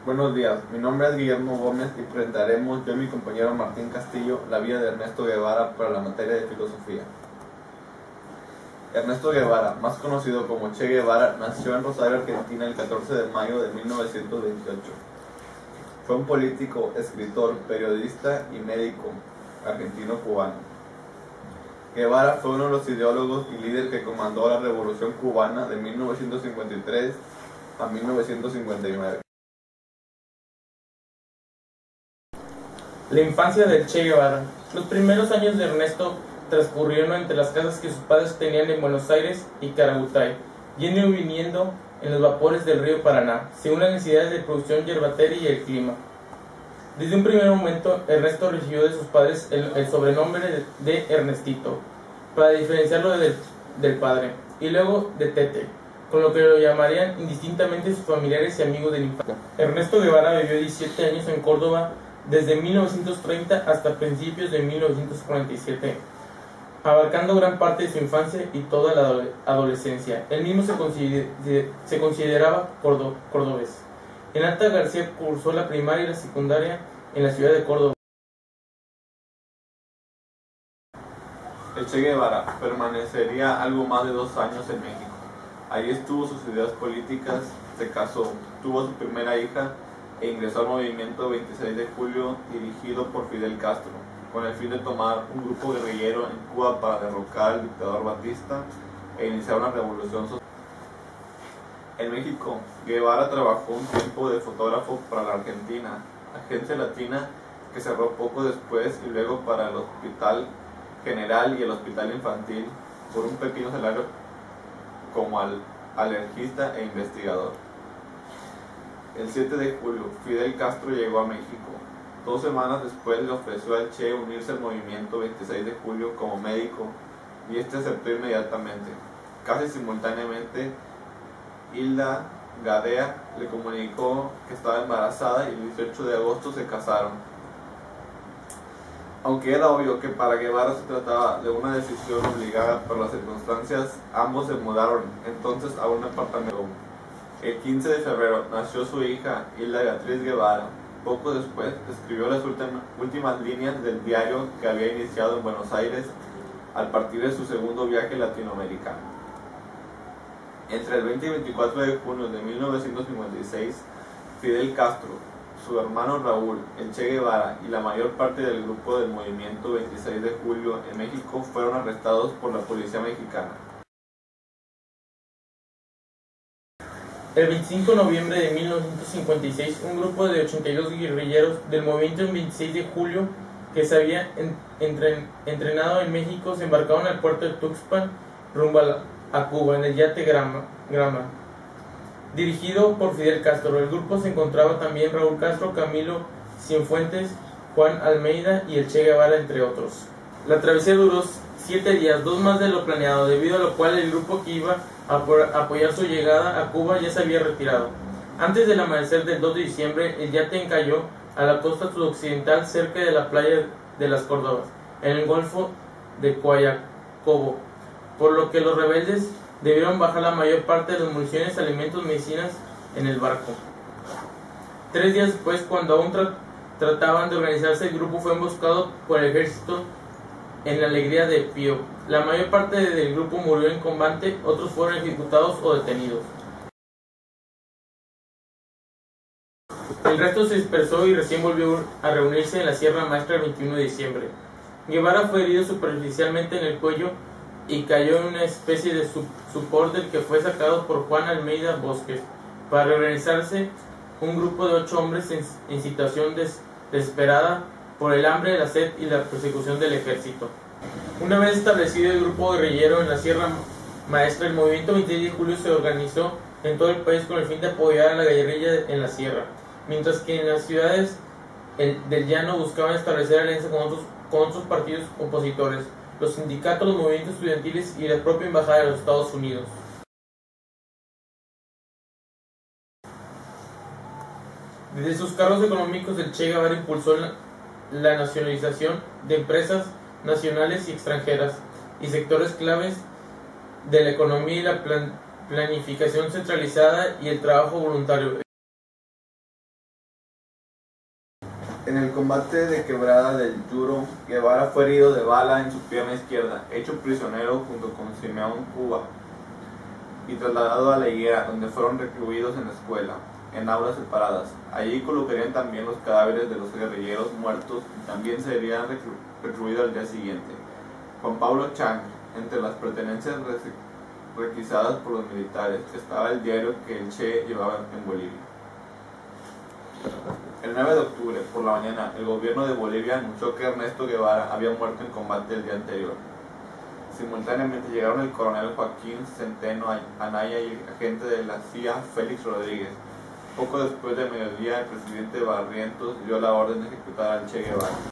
Buenos días, mi nombre es Guillermo Gómez y presentaremos yo y mi compañero Martín Castillo la vida de Ernesto Guevara para la materia de filosofía. Ernesto Guevara, más conocido como Che Guevara, nació en Rosario, Argentina el 14 de mayo de 1928. Fue un político, escritor, periodista y médico argentino-cubano. Guevara fue uno de los ideólogos y líder que comandó la Revolución Cubana de 1953 a 1959. La infancia de Che Guevara. Los primeros años de Ernesto transcurrieron entre las casas que sus padres tenían en Buenos Aires y Carabutay, yendo y viniendo en los vapores del río Paraná, según las necesidades de producción yerbatera y el clima. Desde un primer momento, Ernesto recibió de sus padres el sobrenombre de Ernestito, para diferenciarlo del padre, y luego de Tete, con lo que lo llamarían indistintamente sus familiares y amigos de la infancia. Ernesto Guevara vivió 17 años en Córdoba desde 1930 hasta principios de 1947, abarcando gran parte de su infancia y toda la adolescencia. Él mismo se consideraba cordobés. En Alta García cursó la primaria y la secundaria en la ciudad de Córdoba. El Che Guevara permanecería algo más de 2 años en México. Allí estuvo sus ideas políticas, se casó, tuvo su primera hija e ingresó al movimiento 26 de julio dirigido por Fidel Castro, con el fin de tomar un grupo guerrillero en Cuba para derrocar al dictador Batista e iniciar una revolución social. En México, Guevara trabajó un tiempo de fotógrafo para la Argentina, Agencia Latina, que cerró poco después, y luego para el Hospital General y el Hospital Infantil por un pequeño salario como alergista e investigador. El 7 de julio, Fidel Castro llegó a México. 2 semanas después le ofreció al Che unirse al movimiento 26 de julio como médico, y este aceptó inmediatamente. Casi simultáneamente, Hilda Gadea le comunicó que estaba embarazada y el 18 de agosto se casaron. Aunque era obvio que para Guevara se trataba de una decisión obligada por las circunstancias, ambos se mudaron entonces a un apartamento. El 15 de febrero nació su hija, Hilda Beatriz Guevara. Poco después escribió las últimas líneas del diario que había iniciado en Buenos Aires al partir de su segundo viaje latinoamericano. Entre el 20 y 24 de junio de 1956, Fidel Castro, su hermano Raúl, el Che Guevara y la mayor parte del grupo del movimiento 26 de julio en México fueron arrestados por la policía mexicana. El 25 de noviembre de 1956, un grupo de 82 guerrilleros del movimiento 26 de julio que se había entrenado en México se embarcaron al puerto de Tuxpan rumbo a Cuba en el yate Grama, dirigido por Fidel Castro. El grupo se encontraba también Raúl Castro, Camilo Cienfuentes, Juan Almeida y el Che Guevara, entre otros. La travesía duró 7 días, 2 más de lo planeado, debido a lo cual el grupo que iba a apoyar su llegada a Cuba ya se había retirado. Antes del amanecer del 2 de diciembre, el yate encalló a la costa sudoccidental cerca de la playa de las Córdobas, en el Golfo de Coayacobo, por lo que los rebeldes debieron bajar la mayor parte de las municiones, alimentos, medicinas en el barco. 3 días después, cuando aún trataban de organizarse, el grupo fue emboscado por el ejército en la Alegría de Pío. La mayor parte del grupo murió en combate, otros fueron ejecutados o detenidos. El resto se dispersó y recién volvió a reunirse en la Sierra Maestra el 21 de diciembre. Guevara fue herido superficialmente en el cuello y cayó en una especie de sopor del que fue sacado por Juan Almeida Bosques para reorganizarse un grupo de 8 hombres en situación desesperada por el hambre, la sed y la persecución del ejército. Una vez establecido el grupo guerrillero en la Sierra Maestra, el movimiento 26 de julio se organizó en todo el país con el fin de apoyar a la guerrilla en la sierra, mientras que en las ciudades del llano buscaban establecer alianzas con otros partidos opositores, los sindicatos, los movimientos estudiantiles y la propia embajada de los Estados Unidos. Desde sus cargos económicos, el Che Guevara impulsó la nacionalización de empresas nacionales y extranjeras y sectores claves de la economía y la planificación centralizada y el trabajo voluntario. En el combate de Quebrada del Yuro, Guevara fue herido de bala en su pierna izquierda, hecho prisionero junto con Simeón Cuba y trasladado a La Higuera, donde fueron recluidos en la escuela, en aulas separadas. Allí colocarían también los cadáveres de los guerrilleros muertos y también serían recluidos al día siguiente. Juan Pablo Chang, entre las pertenencias requisadas por los militares, estaba el diario que el Che llevaba en Bolivia. El 9 de octubre, por la mañana, el gobierno de Bolivia anunció que Ernesto Guevara había muerto en combate el día anterior. Simultáneamente llegaron el coronel Joaquín Centeno Anaya y el agente de la CIA Félix Rodríguez. Poco después de mediodía, el presidente Barrientos dio la orden de ejecutar al Che Guevara.